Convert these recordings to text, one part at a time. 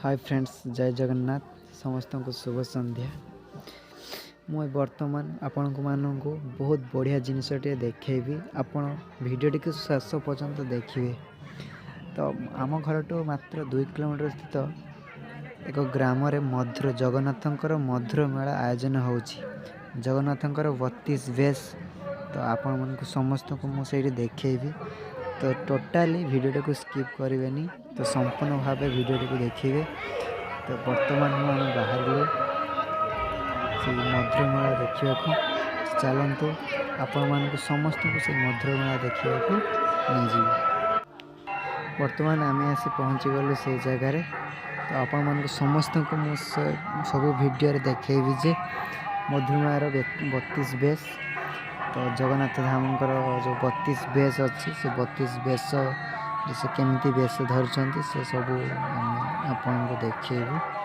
Hi friends, जय जगन्नाथ। समस्त को शुभ संध्या। मुझे बर्तमान आपण को बहुत बढ़िया जिनसटे देखी। आपण भिडियो टी शेष पर्यंत देखिए। तो आम घर तो मात्र 2 किलोमीटर स्थित एक ग्राम मधुर जगन्नाथंकर मधुर मेला आयोजन होची। जगन्नाथंकर 32 बेस। तो आपण मन को समस्त को मुझे देखी। तो टोटाली वीडियो को स्किप करें, तो संपूर्ण भाव वीडियो को देखिए। तो वर्तमान मुझे बाहर से मधुर मेला देखा। चलतु आपण मानक समस्त को से मधुर मेला देखा नहीं। वर्तमान आम आसी पहुँची गलु से जगार। तो आपण मानक समस्त को मुझे सब वीडियो देखी जे मधुर मेलार 32 बेस। तो जगन्नाथ धामकर जो 32 बेस अच्छी से 32 बेस से केमती बेस धरछंती से सब आपन को देखिए।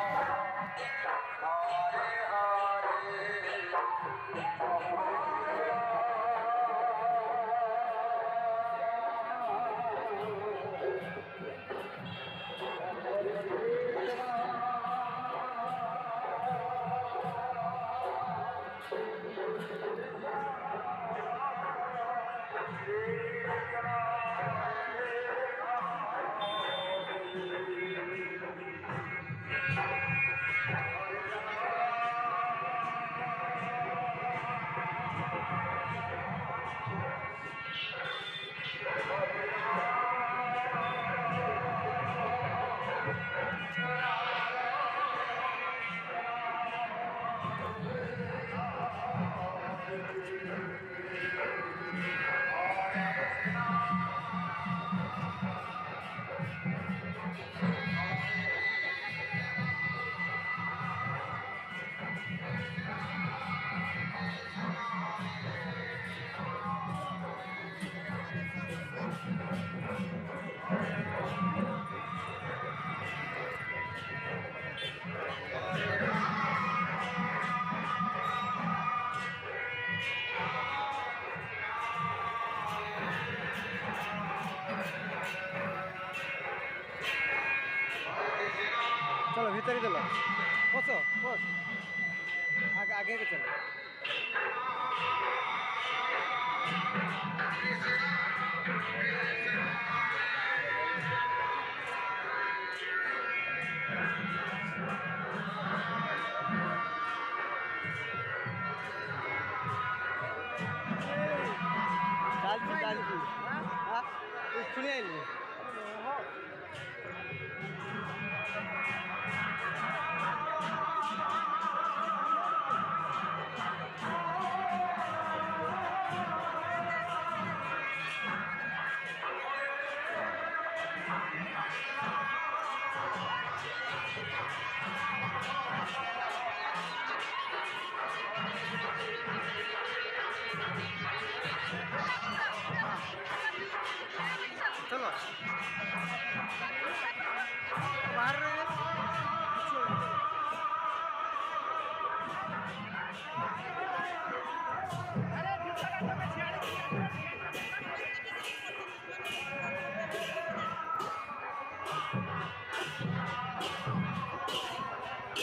चलो भीतर चलो, बसो बस आगे आगे के चलो। सुनिए चलो बाहर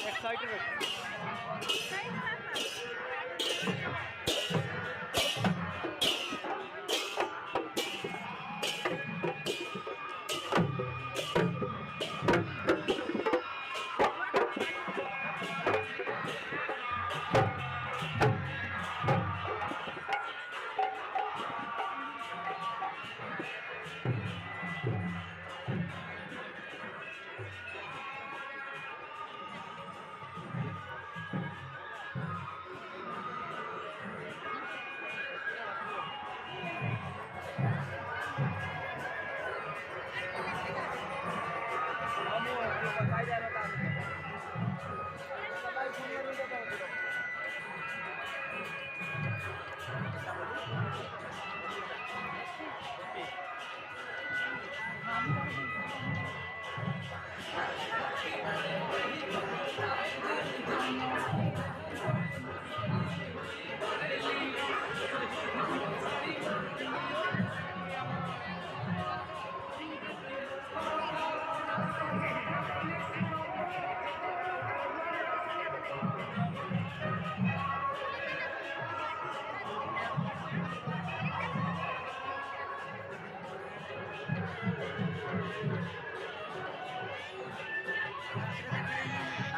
एक्साइटेड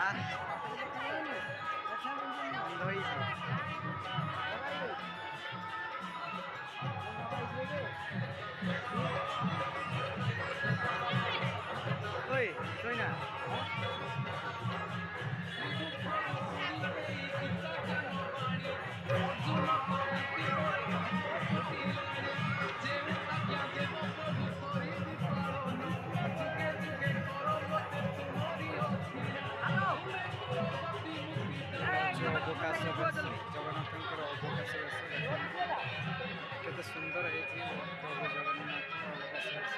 Oi, Soina. ଅବକାଶ ବେଶ ଜଗନ୍ନାଥଙ୍କର ଅବକାଶ ବେଶ କେତେ ସୁନ୍ଦର ହେଇଛି ପ୍ରଭୁ ଜଗନ୍ନାଥ ଅବକାଶ ବେଶ।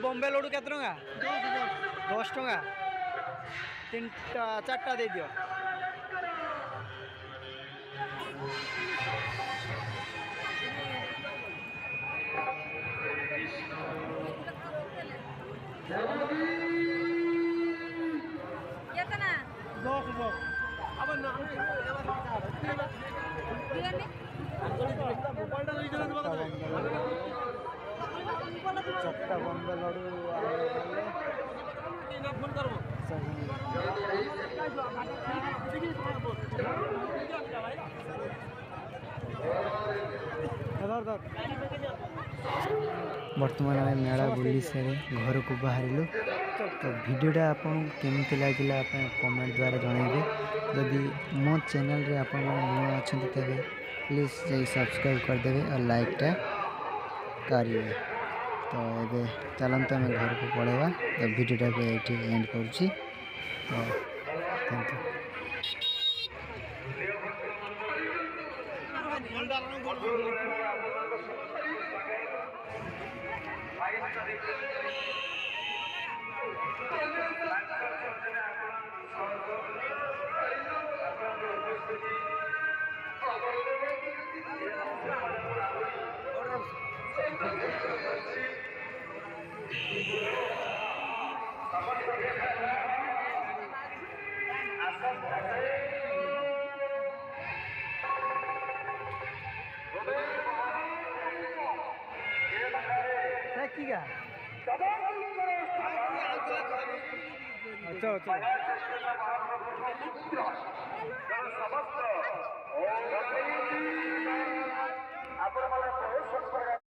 बॉम्बे लड्डू केते टंका 10 टंका 3टा 4टा दे दियो चट्टा बॉम्बे लड्डू बर्तमान आम मेला बुली सारी घर को बाहर तो वीडियोटा आपन केमती लगिला कमेंट द्वारा जनइबे जदि मो चैनल रे आपन नुआ अच्छा तेरे प्लीज सब्सक्राइब करदे और लाइकटा करेंगे तो ये चलते आम घर को पड़ेगा तो वीडियोटा को ये एंड करुँची तो थैंक यू अच्छा अच्छा